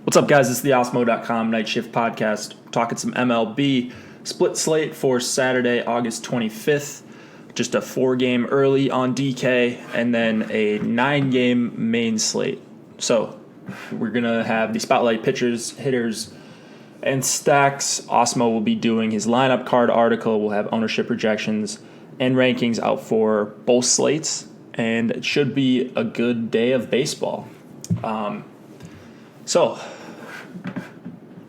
What's up, guys? This is the Osmo.com Night Shift Podcast. Talking some MLB. Split slate for Saturday, August 25th. Just a 4-game early on DK, and then a 9-game main slate. So we're going to have the spotlight pitchers, hitters, and stacks. Osmo will be doing his lineup card article. We'll have ownership projections and rankings out for both slates, and it should be a good day of baseball. So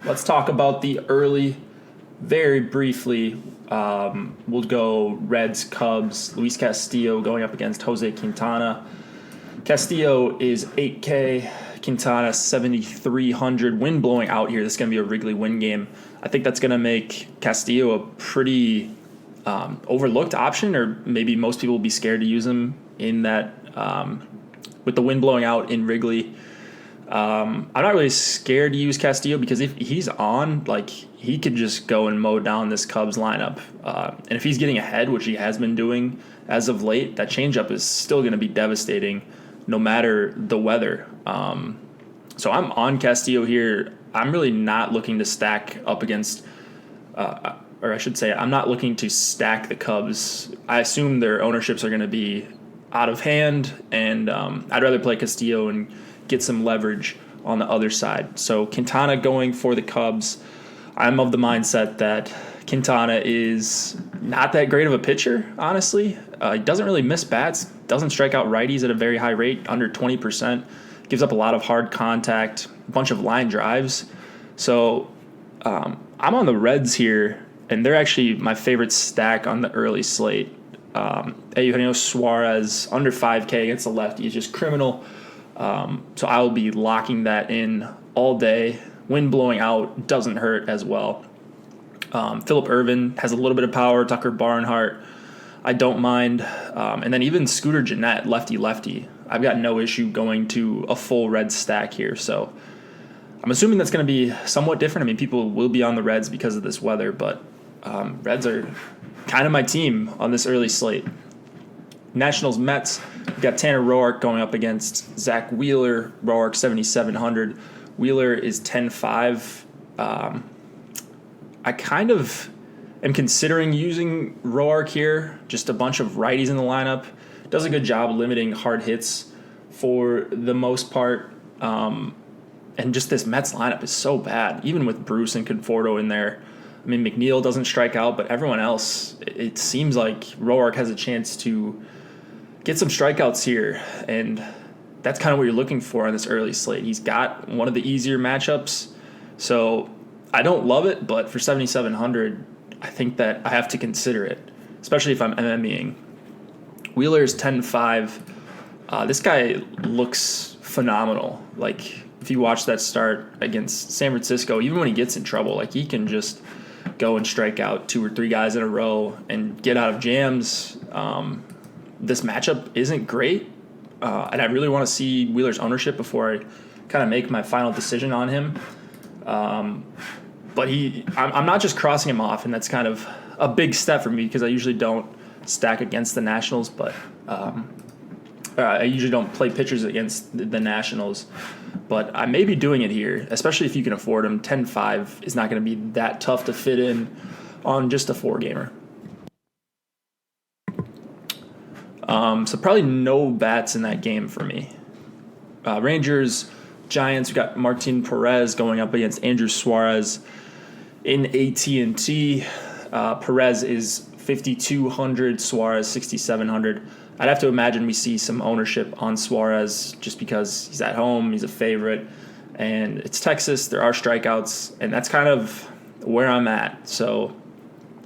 let's talk about the early very briefly. We'll go Reds, Cubs, Luis Castillo going up against Jose Quintana. Castillo is 8K, Quintana 7,300. Wind blowing out here. This is going to be a Wrigley win game. I think that's going to make Castillo a pretty overlooked option, or maybe most people will be scared to use him in that with the wind blowing out in Wrigley. I'm not really scared to use Castillo because if he's on, he could just go and mow down this Cubs lineup. And if he's getting ahead, which he has been doing as of late, that changeup is still going to be devastating no matter the weather. So I'm on Castillo here. I'm really not looking to stack up against, or I should say, I'm not looking to stack the Cubs. I assume their ownerships are going to be out of hand, and I'd rather play Castillo and get some leverage on the other side. So Quintana going for the Cubs. I'm of the mindset that Quintana is not that great of a pitcher, honestly. He doesn't really miss bats, doesn't strike out righties at a very high rate, under 20%, gives up a lot of hard contact, a bunch of line drives. So I'm on the Reds here, and they're actually my favorite stack on the early slate. Eugenio Suarez, under 5K against the lefty, is just criminal. So I will be locking that in all day. Wind blowing out doesn't hurt as well. Phillip Ervin has a little bit of power. Tucker Barnhart, I don't mind. And then even Scooter Gennett, lefty. I've got no issue going to a full Reds stack here. So I'm assuming that's going to be somewhat different. I mean, people will be on the Reds because of this weather, but Reds are kind of my team on this early slate. Nationals, Mets. We've got Tanner Roark going up against Zach Wheeler. Roark 7,700. Wheeler is 10.5. I kind of am considering using Roark here. Just a bunch of righties in the lineup. Does a good job limiting hard hits for the most part. And just this Mets lineup is so bad, even with Bruce and Conforto in there. I mean, McNeil doesn't strike out, but everyone else, it seems like Roark has a chance to get some strikeouts here, and that's kind of what you're looking for on this early slate. He's got one of the easier matchups, so I don't love it, but for 7,700, I think that I have to consider it, especially if I'm MMEing. Wheeler is 10.5. This guy looks phenomenal. If you watch that start against San Francisco, even when he gets in trouble, he can just go and strike out 2 or 3 guys in a row and get out of jams. This matchup isn't great, and I really want to see Wheeler's ownership before I kind of make my final decision on him. But I'm not just crossing him off, and that's kind of a big step for me because I usually don't stack against the Nationals, but I usually don't play pitchers against the Nationals. But I may be doing it here, especially if you can afford him. 10.5 is not going to be that tough to fit in on just a 4-gamer. So probably no bats in that game for me. Rangers, Giants, we got Martin Perez going up against Andrew Suarez in AT&T. Perez is 5,200, Suarez 6,700. I'd have to imagine we see some ownership on Suarez just because he's at home, he's a favorite, and it's Texas. There are strikeouts, and that's kind of where I'm at. So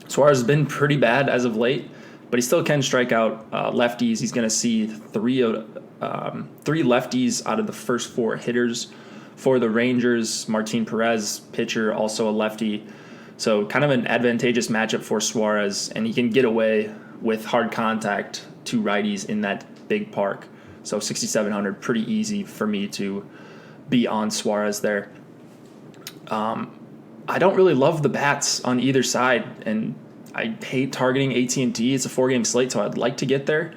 Suarez has been pretty bad as of late, but he still can strike out lefties. He's going to see three lefties out of the first 4 hitters for the Rangers. Martin Perez, pitcher, also a lefty. So kind of an advantageous matchup for Suarez, and he can get away with hard contact to righties in that big park. So 6,700, pretty easy for me to be on Suarez there. I don't really love the bats on either side, and I hate targeting AT&T. It's a 4-game slate, so I'd like to get there.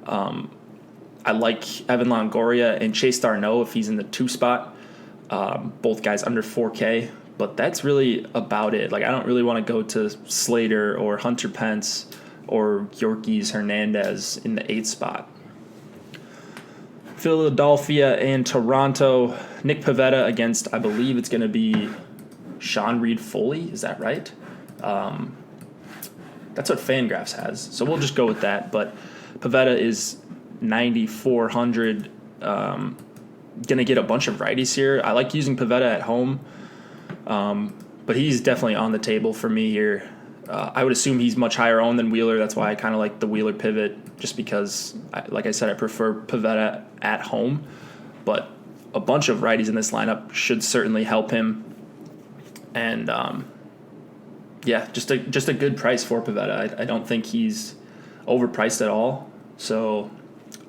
I like Evan Longoria and Chase Darno if he's in the 2 spot. Both guys under 4K, but that's really about it. Like, I don't really want to go to Slater or Hunter Pence or Yorkies Hernandez in the 8th spot. Philadelphia and Toronto. Nick Pivetta against, I believe it's going to be Sean Reed Foley. Is that right? That's what Fangraphs has. So we'll just go with that. But Pivetta is 9,400. Going to get a bunch of righties here. I like using Pivetta at home. But he's definitely on the table for me here. I would assume he's much higher owned than Wheeler. That's why I kind of like the Wheeler pivot, just because, like I said, I prefer Pivetta at home. But a bunch of righties in this lineup should certainly help him. And, just a good price for Pivetta. I don't think he's overpriced at all. So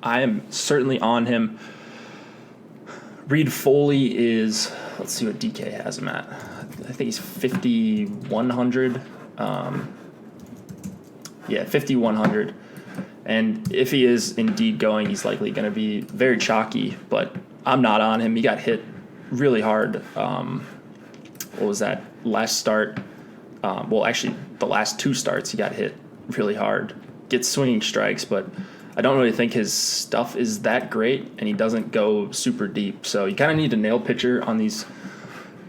I am certainly on him. Reed Foley is, let's see what DK has him at. I think he's 5,100. 5,100. And if he is indeed going, he's likely going to be very chalky, but I'm not on him. He got hit really hard. What was that? Last start. Actually, the last 2 starts, he got hit really hard. Gets swinging strikes, but I don't really think his stuff is that great, and he doesn't go super deep. So you kind of need a nail pitcher on these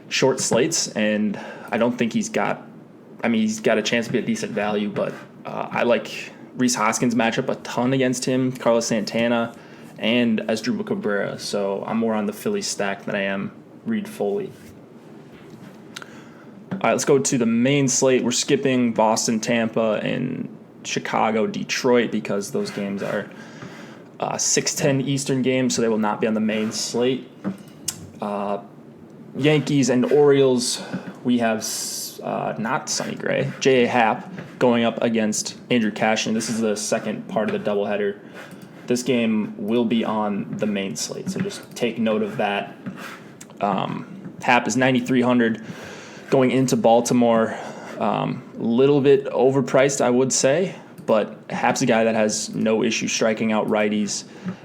short slates, and I don't think he's got a chance to be a decent value, but I like Rhys Hoskins matchup a ton against him, Carlos Santana, and Asdrubal Cabrera. So I'm more on the Philly stack than I am Reed Foley. All right, let's go to the main slate. We're skipping Boston, Tampa, and Chicago, Detroit, because those games are 6:10 Eastern games, so they will not be on the main slate. Yankees and Orioles, we have not Sonny Gray, J.A. Happ going up against Andrew Cashner. This is the second part of the doubleheader. This game will be on the main slate, so just take note of that. Happ is 9,300 going into Baltimore. Little bit overpriced, I would say, but Happ's a guy that has no issue striking out righties.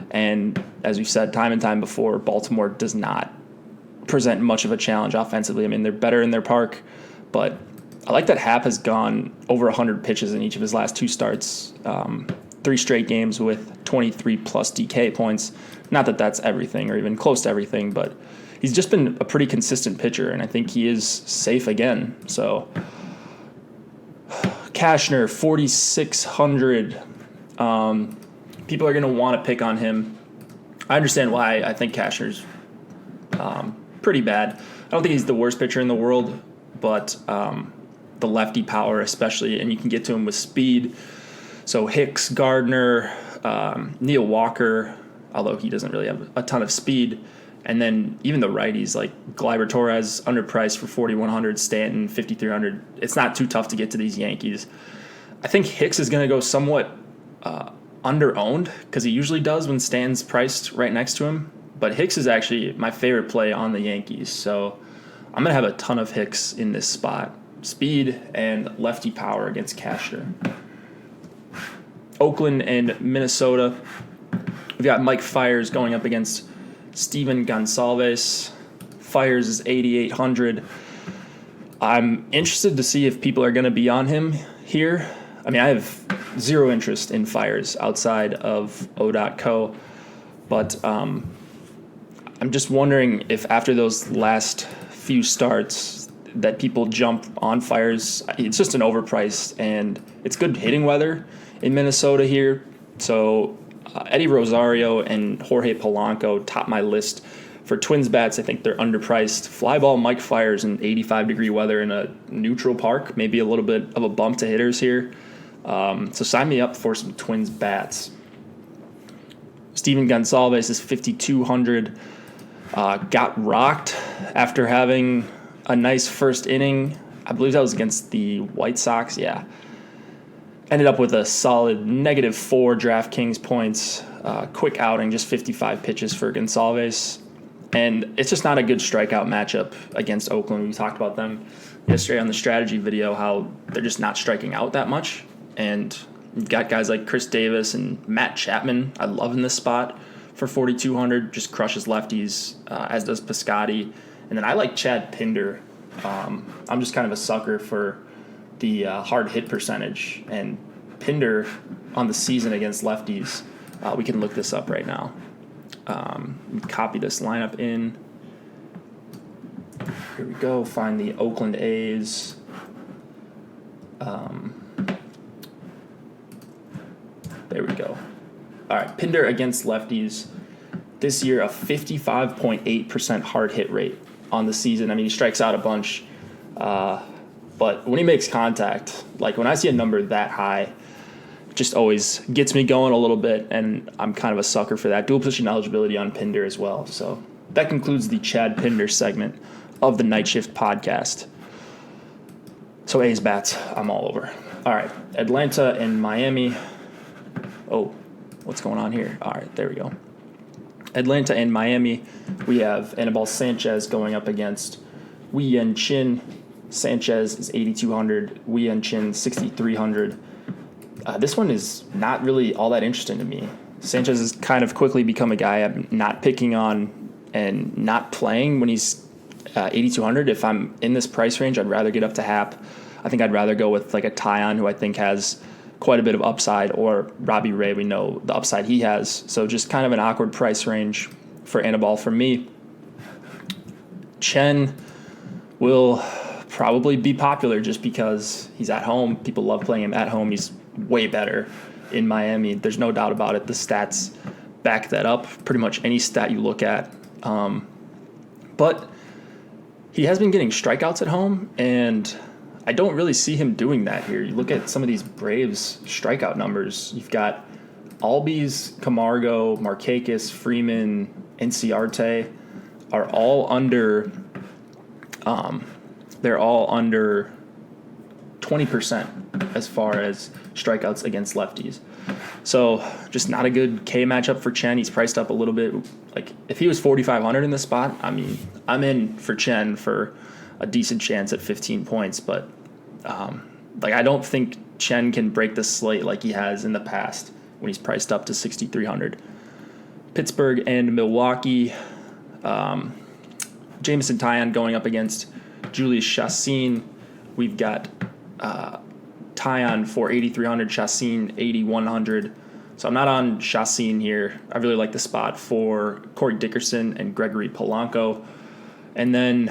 And as we've said time and time before, Baltimore does not present much of a challenge offensively. I mean, they're better in their park, but I like that Happ has gone over 100 pitches in each of his last 2 starts, 3 straight games with 23-plus DK points. Not that that's everything or even close to everything, but he's just been a pretty consistent pitcher, and I think he is safe again. So Cashner, 4,600. People are going to want to pick on him. I understand why. I think Cashner's pretty bad. I don't think he's the worst pitcher in the world, but the lefty power especially, and you can get to him with speed. So Hicks, Gardner, Neil Walker, although he doesn't really have a ton of speed. And then even the righties like Gleyber Torres, underpriced for 4,100, Stanton, 5,300. It's not too tough to get to these Yankees. I think Hicks is going to go somewhat under-owned because he usually does when Stanton's priced right next to him. But Hicks is actually my favorite play on the Yankees. So I'm going to have a ton of Hicks in this spot. Speed and lefty power against Cashner. Oakland and Minnesota. We've got Mike Fiers going up against Steven Gonsalves. Fiers is 8,800. I'm interested to see if people are going to be on him here. I mean, I have zero interest in Fiers outside of O.co, but I'm just wondering if after those last few starts that people jump on Fiers. It's just an overpriced, and it's good hitting weather in Minnesota here. So Eddie Rosario and Jorge Polanco top my list for Twins bats. I think they're underpriced. Fly ball Mike Fiers in 85-degree weather in a neutral park, maybe a little bit of a bump to hitters here. So sign me up for some Twins bats. Steven Gonsalves is 5,200. Got rocked after having a nice first inning. I believe that was against the White Sox. Yeah. Ended up with a solid -4 DraftKings points. Quick outing, just 55 pitches for Gonsalves. And it's just not a good strikeout matchup against Oakland. We talked about them yesterday on the strategy video, how they're just not striking out that much. And you've got guys like Chris Davis and Matt Chapman I love in this spot for 4,200. Just crushes lefties, as does Piscotty And then I like Chad Pinder. I'm just kind of a sucker for the hard hit percentage. And Pinder on the season against lefties, we can look this up right now. Copy this lineup in. Here we go. Find the Oakland A's. There we go. All right, Pinder against lefties. This year, a 55.8% hard hit rate on the season. I mean, he strikes out a bunch. But when he makes contact, like when I see a number that high, it just always gets me going a little bit, and I'm kind of a sucker for that. Dual position eligibility on Pinder as well. So that concludes the Chad Pinder segment of the Night Shift podcast. So A's bats, I'm all over. All right, Atlanta and Miami. Oh, what's going on here? All right, there we go. Atlanta and Miami, we have Anibal Sanchez going up against Wei Yin Chin. Sanchez is 8,200, Wei Yin Chin 6,300. This one is not really all that interesting to me. Sanchez has kind of quickly become a guy I'm not picking on and not playing when he's 8,200. If I'm in this price range, I'd rather get up to Hap. I think I'd rather go with like a Tyon, who I think has quite a bit of upside, or Robbie Ray, we know the upside he has. So just kind of an awkward price range for Anibal for me. Chen will probably be popular just because he's at home. People love playing him at home. He's way better in Miami. There's no doubt about it. The stats back that up. Pretty much any stat you look at. But he has been getting strikeouts at home, and I don't really see him doing that here. You look at some of these Braves strikeout numbers. You've got Albies, Camargo, Markakis, Freeman, Inciarte are all under. They're all under 20% as far as strikeouts against lefties. So just not a good K matchup for Chen. He's priced up a little bit. Like if he was 4,500 in this spot, I mean, I'm in for Chen for a decent chance at 15 points. But I don't think Chen can break the slate like he has in the past when he's priced up to 6,300. Pittsburgh and Milwaukee. Jameson Taillon going up against Julius Chassin. We've got Taillon for 8,300, Chassin 8,100. So I'm not on Chassin here. I really like the spot for Corey Dickerson and Gregory Polanco. And then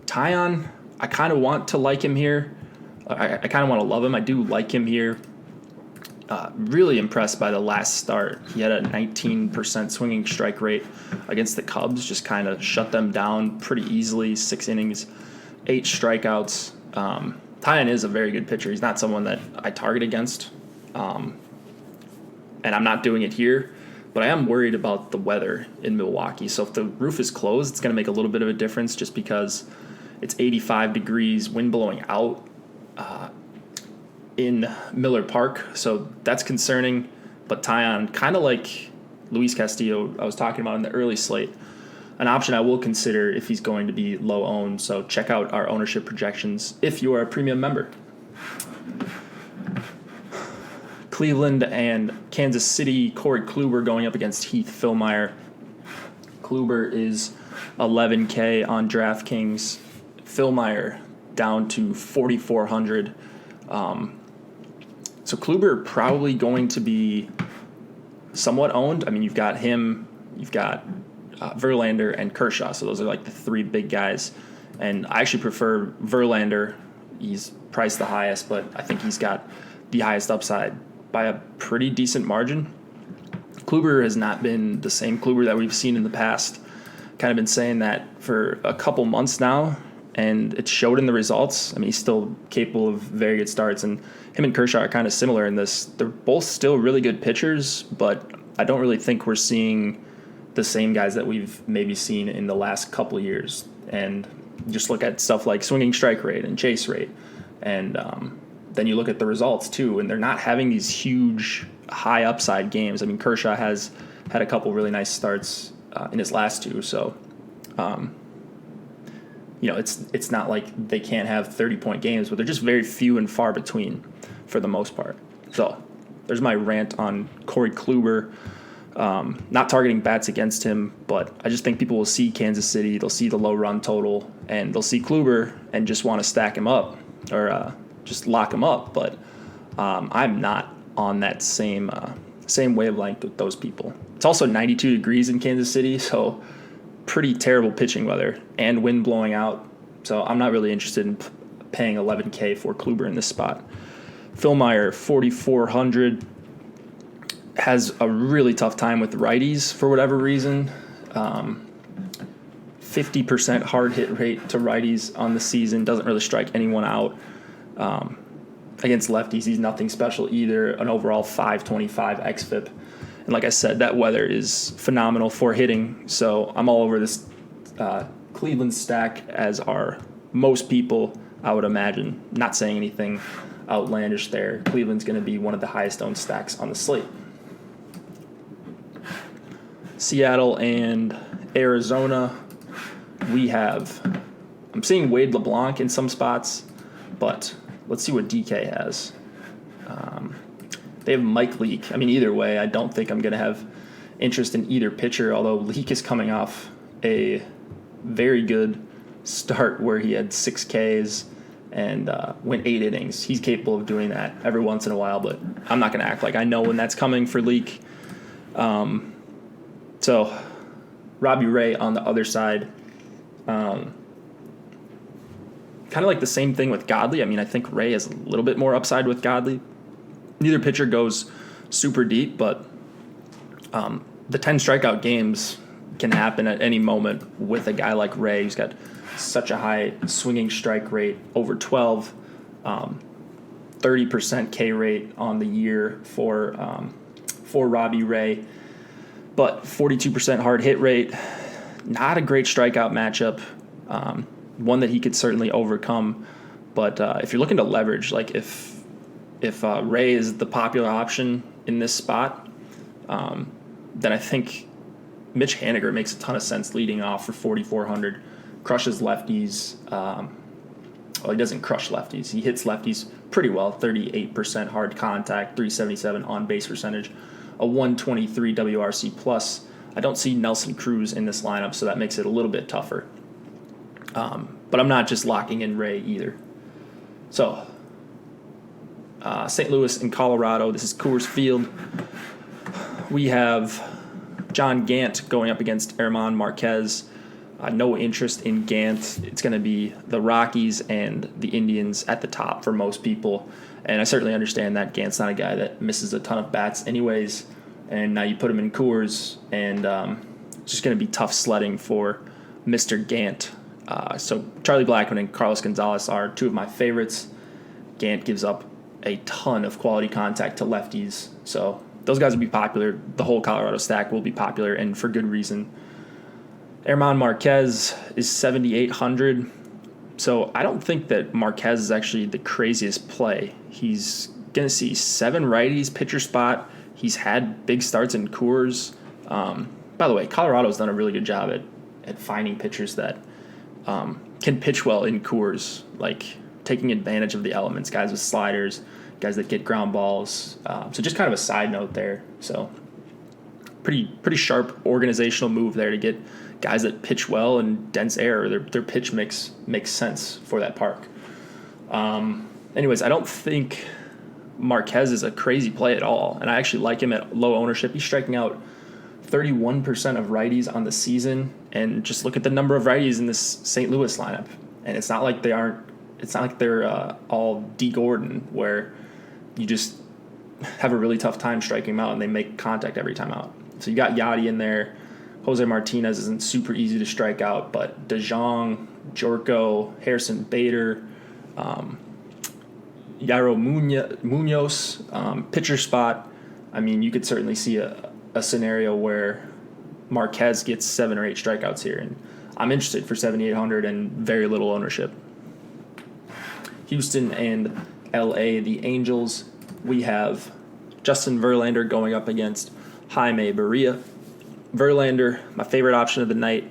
Taillon, I kind of want to like him here. I kind of want to love him. I do like him here. Really impressed by the last start. He had a 19% swinging strike rate against the Cubs, just kind of shut them down pretty easily. 6 innings, 8 strikeouts. Taillon is a very good pitcher. He's not someone that I target against, and I'm not doing it here. But I am worried about the weather in Milwaukee. So if the roof is closed, it's going to make a little bit of a difference just because it's 85 degrees, wind blowing out in Miller Park. So that's concerning. But Taillon, kind of like Luis Castillo I was talking about in the early slate, an option I will consider if he's going to be low owned. So check out our ownership projections if you are a premium member. Cleveland and Kansas City, Corey Kluber going up against Heath Fillmyer. Kluber is 11K on DraftKings. Fillmyer down to 4,400. So Kluber probably going to be somewhat owned. I mean, you've got him, you've got Verlander and Kershaw. So those are like the 3 big guys. And I actually prefer Verlander. He's priced the highest, but I think he's got the highest upside by a pretty decent margin. Kluber has not been the same Kluber that we've seen in the past. Kind of been saying that for a couple months now, and it showed in the results. I mean, he's still capable of very good starts, and him and Kershaw are kind of similar in this. They're both still really good pitchers, but I don't really think we're seeing the same guys that we've maybe seen in the last couple of years. And just look at stuff like swinging strike rate and chase rate, and then you look at the results too, and they're not having these huge high upside games. I mean, Kershaw has had a couple really nice starts in his last 2, so it's not like they can't have 30-point games, but they're just very few and far between for the most part. So there's my rant on Corey Kluber. Not targeting bats against him, but I just think people will see Kansas City, they'll see the low run total, and they'll see Kluber and just want to stack him up or just lock him up. But I'm not on that same wavelength with those people. It's also 92 degrees in Kansas City, so pretty terrible pitching weather and wind blowing out. So I'm not really interested in paying $11K for Kluber in this spot. Phil Meyer, 4,400. Has a really tough time with righties for whatever reason. 50% hard hit rate to righties on the season. Doesn't really strike anyone out. Against lefties, he's nothing special either. An overall 525 xFIP. And like I said, that weather is phenomenal for hitting. So I'm all over this Cleveland stack, as are most people, I would imagine. Not saying anything outlandish there. Cleveland's going to be one of the highest owned stacks on the slate. Seattle and Arizona, I'm seeing Wade LeBlanc in some spots, but let's see what DK has. They have Mike Leake. I mean, either way, I don't think I'm going to have interest in either pitcher, although Leake is coming off a very good start where he had 6 Ks and went 8 innings. He's capable of doing that every once in a while, but I'm not going to act like I know when that's coming for Leake. So, Robbie Ray on the other side, kind of like the same thing with Godley. I mean, I think Ray has a little bit more upside with Godley. Neither pitcher goes super deep, but the 10 strikeout games can happen at any moment with a guy like Ray, who's got such a high swinging strike rate, over 12, 30% K rate on the year for Robbie Ray. But 42% hard hit rate, not a great strikeout matchup, one that he could certainly overcome. But if you're looking to leverage, like if Ray is the popular option in this spot, then I think Mitch Haniger makes a ton of sense leading off for 4,400. Crushes lefties. Well, he doesn't crush lefties. He hits lefties pretty well, 38% hard contact, 377 on base percentage. A 123 WRC plus. I don't see Nelson Cruz in this lineup, so that makes it a little bit tougher. But I'm not just locking in Ray either. So, St. Louis and Colorado. This is Coors Field. We have John Gant going up against German Marquez. No interest in Gant. It's going to be the Rockies and the Indians at the top for most people. And I certainly understand that Gant's not a guy that misses a ton of bats anyways. And now you put him in Coors, and it's just going to be tough sledding for Mr. Gant. So Charlie Blackmon and Carlos Gonzalez are two of my favorites. Gant gives up a ton of quality contact to lefties. So those guys will be popular. The whole Colorado stack will be popular, and for good reason. German Marquez is 7,800. So I don't think that Marquez is actually the craziest play. He's going to see 7 righties, pitcher spot. He's had big starts in Coors. By the way, Colorado's done a really good job at finding pitchers that can pitch well in Coors, like taking advantage of the elements, guys with sliders, guys that get ground balls. So just kind of a side note there. So pretty sharp organizational move there to get guys that pitch well in dense air. Their pitch makes sense for that park. Anyways, I don't think Marquez is a crazy play at all, and I actually like him at low ownership. He's striking out 31% of righties on the season, and just look at the number of righties in this St. Louis lineup. And it's not like they're all D. Gordon, where you just have a really tough time striking them out and they make contact every time out. So you got Yachty in there. Jose Martinez isn't super easy to strike out, but DeJong, Jorko, Harrison Bader, Yairo Munoz, pitcher spot. I mean, you could certainly see a scenario where Marquez gets 7 or 8 strikeouts here, and I'm interested for 7,800 and very little ownership. Houston and LA, the Angels. We have Justin Verlander going up against Jaime Barria. Verlander, my favorite option of the night.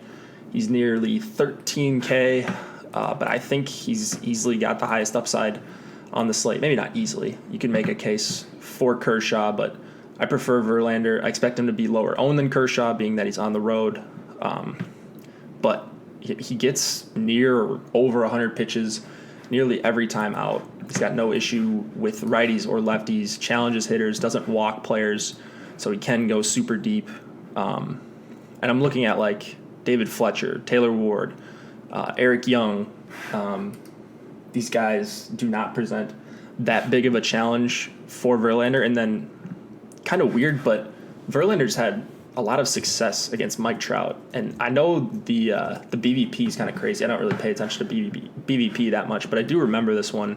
He's nearly 13K, but I think he's easily got the highest upside on the slate. Maybe not easily. You can make a case for Kershaw, but I prefer Verlander. I expect him to be lower owned than Kershaw, being that he's on the road. But he gets near or over 100 pitches nearly every time out. He's got no issue with righties or lefties, challenges hitters, doesn't walk players, so he can go super deep. And I'm looking at like David Fletcher, Taylor Ward, Eric Young. These guys do not present that big of a challenge for Verlander. And then kind of weird, but Verlander's had a lot of success against Mike Trout. And I know the BVP is kind of crazy. I don't really pay attention to BVP that much, but I do remember this one.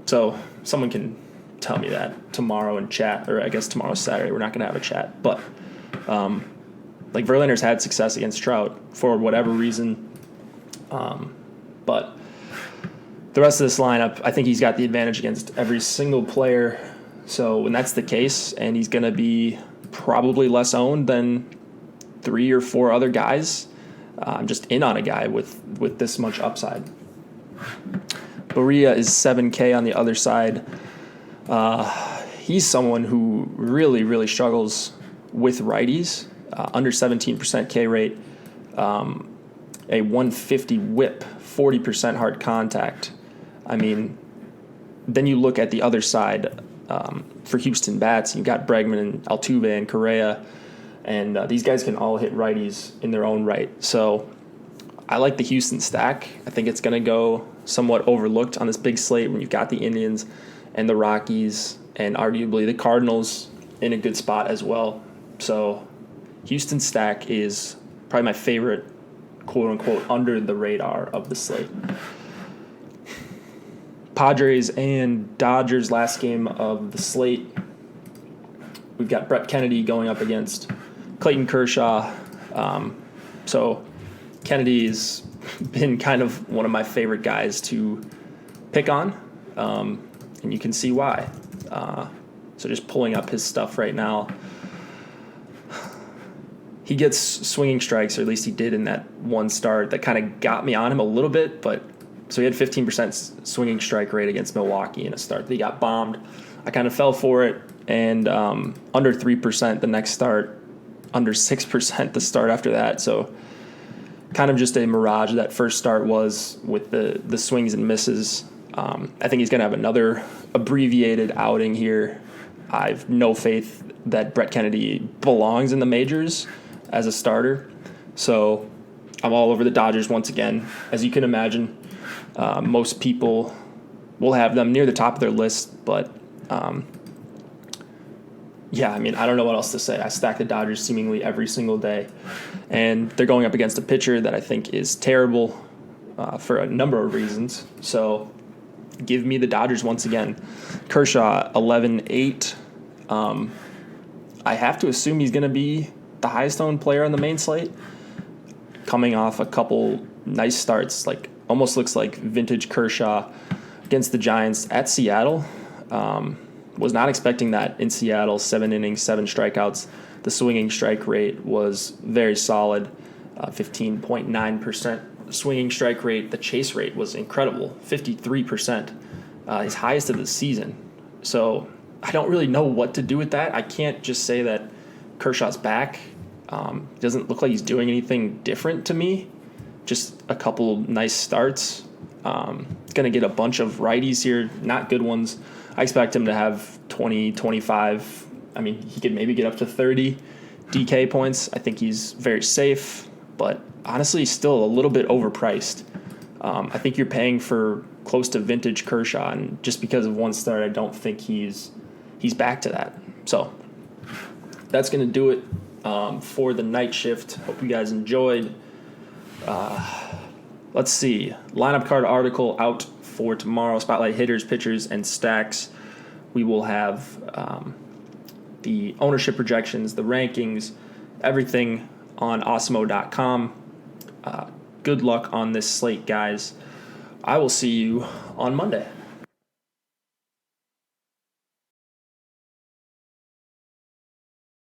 So someone can tell me that tomorrow in chat, or I guess tomorrow's Saturday. We're not going to have a chat. But like Verlander's had success against Trout for whatever reason. But the rest of this lineup, I think he's got the advantage against every single player. So when that's the case, and he's going to be probably less owned than 3 or 4 other guys, I'm just in on a guy with this much upside. Berea is 7K on the other side. He's someone who really, really struggles with righties. Under 17% K rate, a 150 whip, 40% hard contact. I mean, then you look at the other side. For Houston bats, you've got Bregman and Altuve and Correa, and these guys can all hit righties in their own right. So I like the Houston stack. I think it's going to go somewhat overlooked on this big slate when you've got the Indians and the Rockies and arguably the Cardinals in a good spot as well. So Houston stack is probably my favorite, quote-unquote, under the radar of the slate. Padres and Dodgers last game of the slate. We've got Brett Kennedy going up against Clayton Kershaw. So Kennedy's been kind of one of my favorite guys to pick on, and you can see why. So just pulling up his stuff right now. He gets swinging strikes, or at least he did in that one start that kind of got me on him a little bit, but so he had 15% swinging strike rate against Milwaukee in a start that he got bombed. I kind of fell for it, and under 3% the next start, under 6% the start after that. So kind of just a mirage that first start was with the swings and misses. I think he's going to have another abbreviated outing here. I've no faith that Brett Kennedy belongs in the majors as a starter. So I'm all over the Dodgers once again. As you can imagine, most people will have them near the top of their list, but yeah, I mean, I don't know what else to say. I stack the Dodgers seemingly every single day, and they're going up against a pitcher that I think is terrible for a number of reasons. So give me the Dodgers once again. Kershaw, 11-8. I have to assume he's going to be the highest owned player on the main slate, coming off a couple nice starts, like almost looks like vintage Kershaw against the Giants at Seattle. Was not expecting that in Seattle. 7 innings, 7 strikeouts. The swinging strike rate was very solid, 15.9% swinging strike rate. The chase rate was incredible, 53%, his highest of the season. So I don't really know what to do with that. I can't just say that Kershaw's back. Doesn't look like he's doing anything different to me. Just a couple nice starts. Going to get a bunch of righties here, not good ones. I expect him to have 20, 25. I mean, he could maybe get up to 30 DK points. I think he's very safe, but honestly, still a little bit overpriced. I think you're paying for close to vintage Kershaw, and just because of one start, I don't think he's back to that. So that's going to do it for the night shift. Hope you guys enjoyed. Let's see. Lineup card article out for tomorrow. Spotlight hitters, pitchers, and stacks. We will have the ownership projections, the rankings, everything on Awesemo.com. Good luck on this slate, guys. I will see you on Monday.